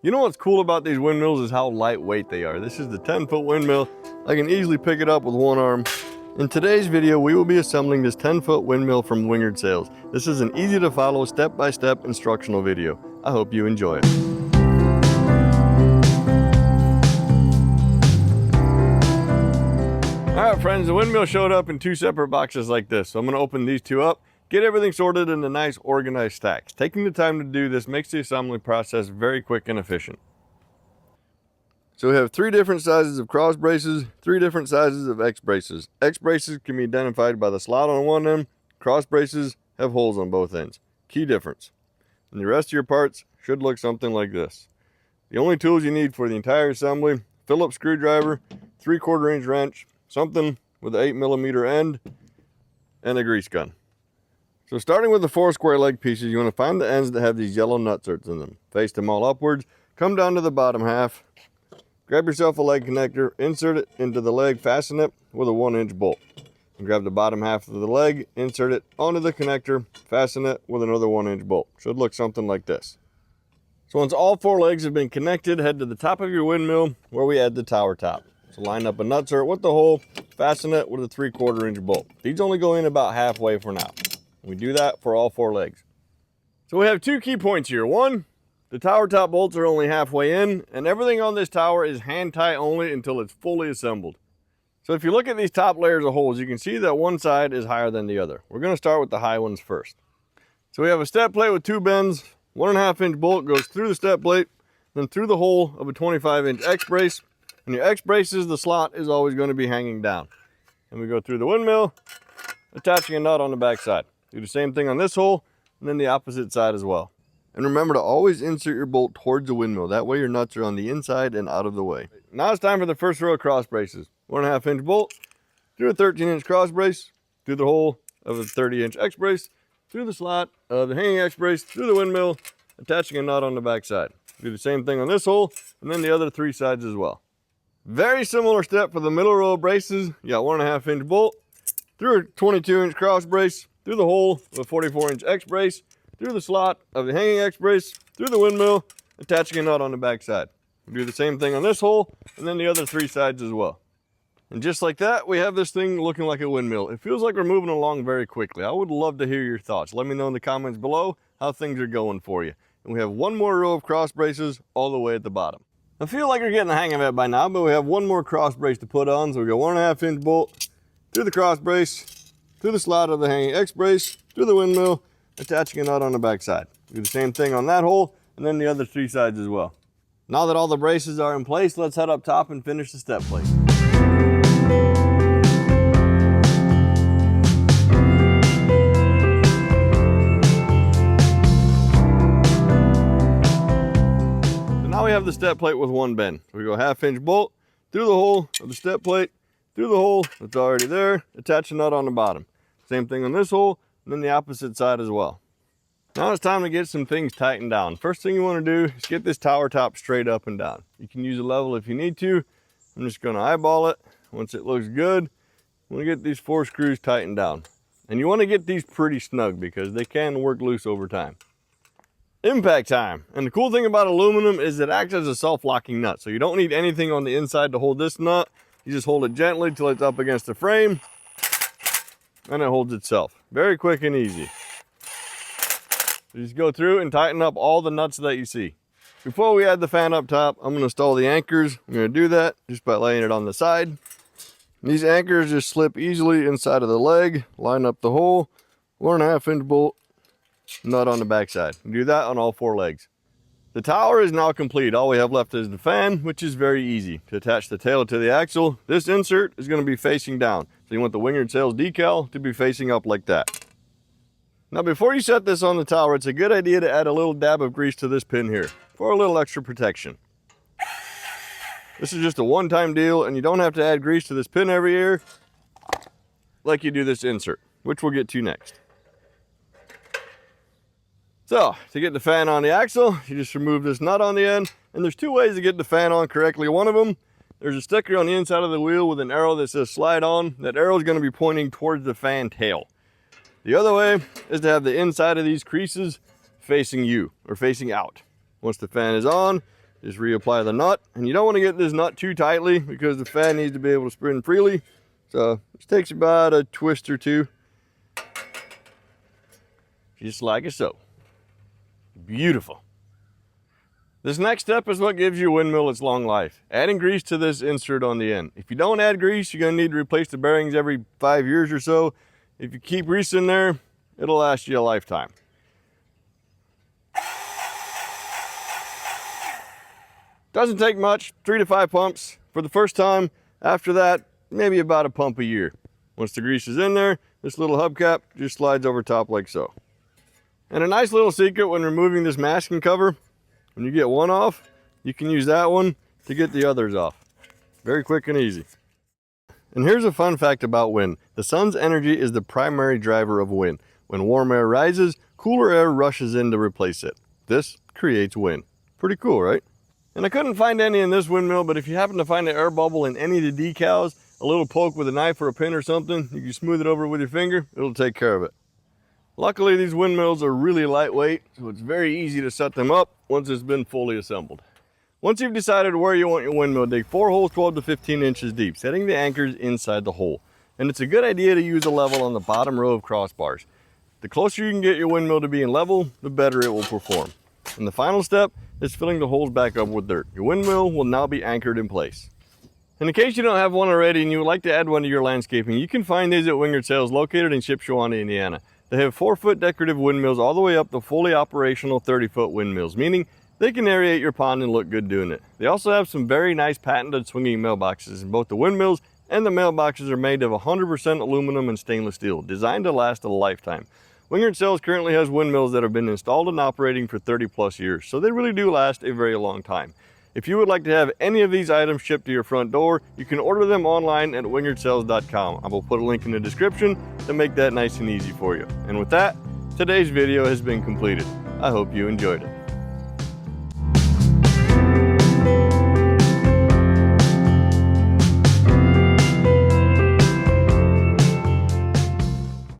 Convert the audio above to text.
You know what's cool about these windmills is how lightweight they are. This is the 10-foot windmill. I can easily pick it up with one arm. In today's video, we will be assembling this 10-foot windmill from Wingards Sales. This is an easy to follow step-by-step instructional video. I hope you enjoy it. All right, friends, the windmill showed up in two separate boxes like this. So I'm gonna open these two up, get everything sorted into nice organized stacks. Taking the time to do this makes the assembly process very quick and efficient. So we have 3 different sizes of cross braces, 3 different sizes of X braces. X braces can be identified by the slot on one end, cross braces have holes on both ends. Key difference. And the rest of your parts should look something like this. The only tools you need for the entire assembly: Phillips screwdriver, 3/4 inch wrench, something with an 8mm end, and a grease gun. So starting with the 4 square leg pieces, you want to find the ends that have these yellow nutserts in them. Face them all upwards, come down to the bottom half, grab yourself a leg connector, insert it into the leg, fasten it with a 1-inch bolt. And grab the bottom half of the leg, insert it onto the connector, fasten it with another 1-inch bolt. Should look something like this. So once all 4 legs have been connected, head to the top of your windmill where we add the tower top. So line up a nutsert with the hole, fasten it with a 3/4 inch bolt. These only go in about halfway for now. We do that for all 4 legs. So we have 2 key points here. 1, the tower top bolts are only halfway in, and everything on this tower is hand tight only until it's fully assembled. So if you look at these top layers of holes, you can see that one side is higher than the other. We're going to start with the high ones first. So we have a step plate with 2 bends. 1.5 inch bolt goes through the step plate, then through the hole of a 25 inch X brace. And your X braces, the slot is always going to be hanging down. And we go through the windmill, attaching a nut on the back side. Do the same thing on this hole, and then the opposite side as well. And remember to always insert your bolt towards the windmill. That way your nuts are on the inside and out of the way. Now it's time for the first row of cross braces. 1.5 inch bolt, through a 13 inch cross brace, through the hole of a 30 inch X brace, through the slot of the hanging X brace, through the windmill, attaching a nut on the back side. Do the same thing on this hole, and then the other 3 sides as well. Very similar step for the middle row of braces. You got 1.5 inch bolt, through a 22 inch cross brace, through the hole of a 44 inch X brace, through the slot of the hanging X brace, through the windmill, attaching a nut on the back side. We do the same thing on this hole, and then the other 3 sides as well. And just like that, we have this thing looking like a windmill. It feels like we're moving along very quickly. I would love to hear your thoughts. Let me know in the comments below how things are going for you. And we have 1 more row of cross braces all the way at the bottom. I feel like you're getting the hang of it by now, but we have 1 more cross brace to put on. So we go 1.5 inch bolt, through the cross brace, through the slot of the hanging X brace, through the windmill, attaching a nut on the back side. Do the same thing on that hole, and then the other 3 sides as well. Now that all the braces are in place, let's head up top and finish the step plate. Now we have the step plate with 1 bend. So we go 1/2 inch bolt, through the hole of the step plate, through the hole that's already there, attach a nut on the bottom. Same thing on this hole, and then the opposite side as well. Now it's time to get some things tightened down. First thing you want to do is get this tower top straight up and down. You can use a level if you need to. I'm just going to eyeball it. Once it looks good, you want to get these 4 screws tightened down. And you want to get these pretty snug because they can work loose over time. Impact time. And the cool thing about aluminum is it acts as a self-locking nut. So you don't need anything on the inside to hold this nut. You just hold it gently till it's up against the frame, and it holds itself. Very quick and easy. So just go through and tighten up all the nuts that you see. Before we add the fan up top, I'm going to install the anchors. I'm going to do that just by laying it on the side. These anchors just slip easily inside of the leg. Line up the hole, 1.5 inch bolt, nut on the back side. Do that on all 4 legs. The tower is now complete. All we have left is the fan, which is very easy. To attach the tail to the axle, this insert is going to be facing down. So you want the Wingards Sales decal to be facing up like that. Now before you set this on the tower, it's a good idea to add a little dab of grease to this pin here for a little extra protection. This is just a one-time deal, and you don't have to add grease to this pin every year like you do this insert, which we'll get to next. So, to get the fan on the axle, you just remove this nut on the end, and there's 2 ways to get the fan on correctly. One of them, there's a sticker on the inside of the wheel with an arrow that says slide on. That arrow is going to be pointing towards the fan tail. The other way is to have the inside of these creases facing you, or facing out. Once the fan is on, Just reapply the nut, and you don't want to get this nut too tightly because the fan needs to be able to spin freely. So this takes about a twist or two, just like so. Beautiful. This next step is what gives your windmill its long life. Adding grease to this insert on the end. If you don't add grease, you're going to need to replace the bearings every 5 years or so. If you keep grease in there, it'll last you a lifetime. Doesn't take much, 3 to 5 pumps for the first time. After that, maybe about a pump a year. Once the grease is in there, this little hubcap just slides over top like so. And a nice little secret when removing this masking cover, when you get one off, you can use that one to get the others off. Very quick and easy. And here's a fun fact about wind. The sun's energy is the primary driver of wind. When warm air rises, cooler air rushes in to replace it. This creates wind. Pretty cool, right? And I couldn't find any in this windmill, but if you happen to find an air bubble in any of the decals, a little poke with a knife or a pin or something, you can smooth it over with your finger, it'll take care of it. Luckily, these windmills are really lightweight, so it's very easy to set them up once it's been fully assembled. Once you've decided where you want your windmill, dig 4 holes 12 to 15 inches deep, setting the anchors inside the hole. And it's a good idea to use a level on the bottom row of crossbars. The closer you can get your windmill to being level, the better it will perform. And the final step is filling the holes back up with dirt. Your windmill will now be anchored in place. And in case you don't have one already and you would like to add one to your landscaping, you can find these at Wingards Sales, located in Shipshewana, Indiana. They have 4-foot decorative windmills all the way up to fully operational 30-foot windmills, meaning they can aerate your pond and look good doing it. They also have some very nice patented swinging mailboxes, and both the windmills and the mailboxes are made of 100% aluminum and stainless steel, designed to last a lifetime. Wingards Sales currently has windmills that have been installed and operating for 30+ years, so they really do last a very long time. If you would like to have any of these items shipped to your front door, you can order them online at wingardsales.com. I will put a link in the description to make that nice and easy for you. And with that, today's video has been completed. I hope you enjoyed it.